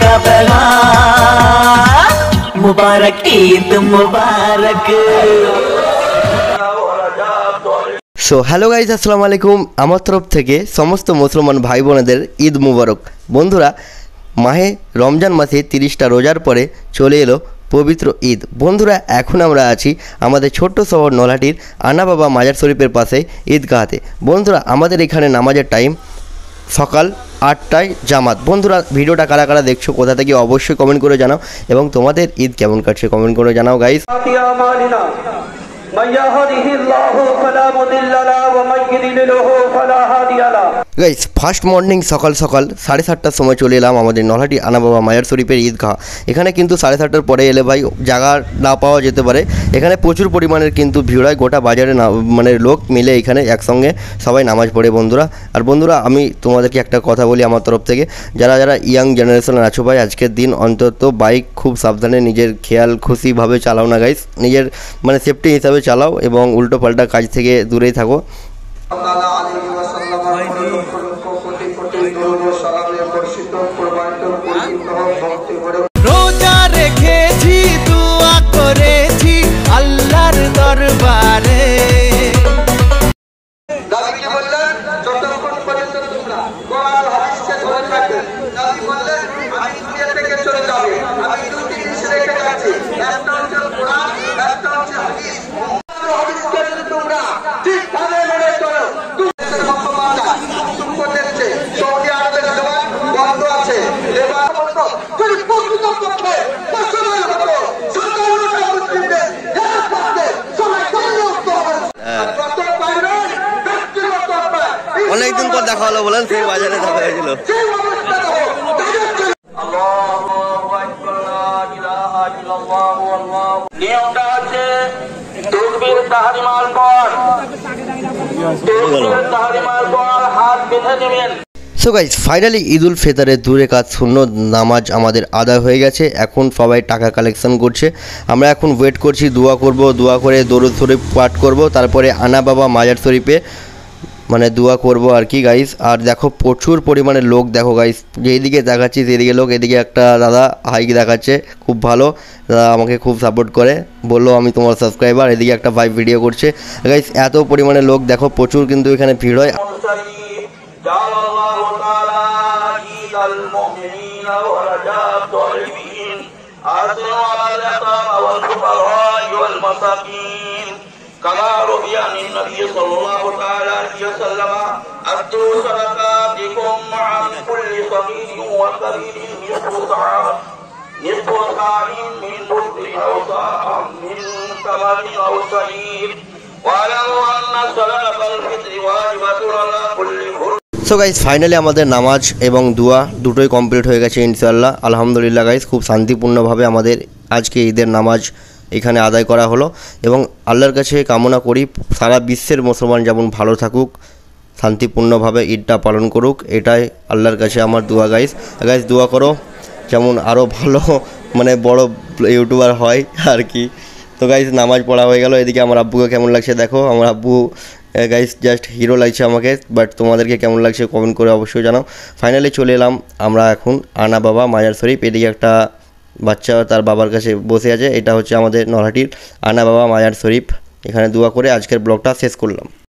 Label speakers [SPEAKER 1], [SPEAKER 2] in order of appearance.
[SPEAKER 1] मेरा पैगाम मुबारक ईद मुबारक।
[SPEAKER 2] So hello guys अस्सलामु आलैकुम आमार तरफ थेके समस्त मुसलमान भाई बोनेदेर ईद मुबारक। बंधुरा माहे रमजान मासे 30टा रोजार परे चले एलो पवित्र ईद। बंधुरा एखन आमरा आछि आमादेर छोट्ट शहर नलहाटीर आना बाबा माजार शरीफेर पाशे ईदगाहते। बंधुरा आमादेर एखाने नामाजेर टाइम सकाल 8टाय जामात। बंधुरा भिडियोटा कारा कारा देखछो कोथा थेके अवश्यई कमेंट करे जानाओ एबं तोमादेर ईद केमन काटछे कमेंट करे जानाओ गाइज। गाइस फार्स्ट मर्निंग सकाल सकाल 7:30টার সময় চলে এলাম আমাদের নলহাটি আনা বাবা মাজার শরীফের ঈদগাহ। এখানে কিন্তু 7:30টার পরে এলে ভাই জায়গা না পাওয়া যেতে পারে। এখানে প্রচুর পরিমাণের কিন্তু ভিড় হয়, গোটা বাজারে মানে লোক মিলে এখানে একসঙ্গে সবাই নামাজ পড়ে বন্ধুরা। আর বন্ধুরা আমি তোমাদেরকে একটা কথা বলি আমার তরফ থেকে, যারা যারা ইয়াং জেনারেশন আছো ভাই আজকের দিন অন্তত বাইক খুব সাবধানে নিজের খেয়াল খুশিভাবে চালাও না গাইস, নিজের মানে সেফটি হিসাবে চালাও এবং উল্টো পাল্টা কাজ থেকে দূরেই থাকো।
[SPEAKER 3] রোজা রেখেছি দোয়া করেছি আল্লাহর দরবারে।
[SPEAKER 4] নবী বললেন যতক্ষণ পর্যন্ত তোমরা কোরআন হাদিসকে ধরে রাখবে, নবী বললেন আমি দুনিয়া থেকে চলে যাব, আমি দুটি জিনিস রেখে যাচ্ছি, একটা হচ্ছে কোরআন, একটা হচ্ছে হাদিস। হাদিসকে যদি তোমরা ঠিকভাবে মেনে চলো, তোমাদের সম্মানটা সুখ দেখছে। সৌদি আরবের জবান বন্ধ আছে, এবার যদি প্রকৃত পক্ষে মুসলমান হতো সাধারণ মুসলিমদের এক পক্ষে সবাই দাঁড়িয়ে উঠতে হবে। যত বাইরে
[SPEAKER 2] অনেকদিন পর দেখা হলো বলেন, সেই বাজারে দেখা হয়েছিল।
[SPEAKER 4] নিয়মটা হচ্ছে তাকবীর তাহরিমার পর হাত বেঁধে নেবেন।
[SPEAKER 2] So guys finally Eid ul ফিতরের দূরে কাজ শূন্য নামাজ আমাদের আদায় হয়ে গেছে। এখন সবাই টাকা কালেকশন করছে, আমরা এখন ওয়েট করছি, দোয়া করব, দোয়া করে দরুদ শরীফ পাঠ করব, তারপরে আনা বাবা মাজার শরীফে মানে দোয়া করব আর কি গাইস। আর দেখো প্রচুর পরিমাণে লোক, দেখো গাইস যেদিকে দেখাচ্ছি সেদিকে লোক। এদিকে একটা দাদা হাইক দেখাচ্ছে, খুব ভালো দাদা, আমাকে খুব সাপোর্ট করে, বললো আমি তোমার সাবস্ক্রাইবার। এদিকে একটা ভাই ভিডিও করছে গাইস, এত পরিমাণে লোক দেখো, প্রচুর কিন্তু এখানে ভিড় হয়।
[SPEAKER 4] كما روي عن النبي صلى الله تعالى عليه وسلم أدوا صدقاتكم عن كل صغير وكبير نصف صاع من بر أو صاع من تمر أو شعير واعلموا أن صلاة الفطر واجبة على كل بر।
[SPEAKER 2] সো গাইজ ফাইনালি আমাদের নামাজ এবং দোয়া দুটোই কমপ্লিট হয়ে গেছে ইনশাআল্লাহ, আলহামদুলিল্লাহ গাইজ। খুব শান্তিপূর্ণভাবে আমাদের আজকে ঈদের নামাজ এখানে আদায় করা হলো এবং আল্লাহর কাছে কামনা করি সারা বিশ্বের মুসলমান যেমন ভালো থাকুক, শান্তিপূর্ণভাবে ঈদটা পালন করুক, এটাই আল্লাহর কাছে আমার দোয়া গাইজ। গাইজ দোয়া করো যেমন আরও ভালো মানে বড় ইউটিউবার হয় আর কি। তো গাইজ নামাজ পড়া হয়ে গেল। এদিকে আমার আব্বুকে কেমন লাগছে দেখো, আমার আব্বু গাইজ জাস্ট হিরো লাগছে আমাকে, বাট তোমাদেরকে কেমন লাগছে কমেন্ট করে অবশ্যই জানাও। ফাইনালি চলে এলাম আমরা এখন আনা বাবা মাজার শরীফ। এদিকে একটা বাচ্চা তার বাবার কাছে বসে আছে, এটা হচ্ছে আমাদের নলহাটির আনা বাবা মাজার শরীফ। এখানে দোয়া করে আজকের ব্লগটা শেষ করলাম।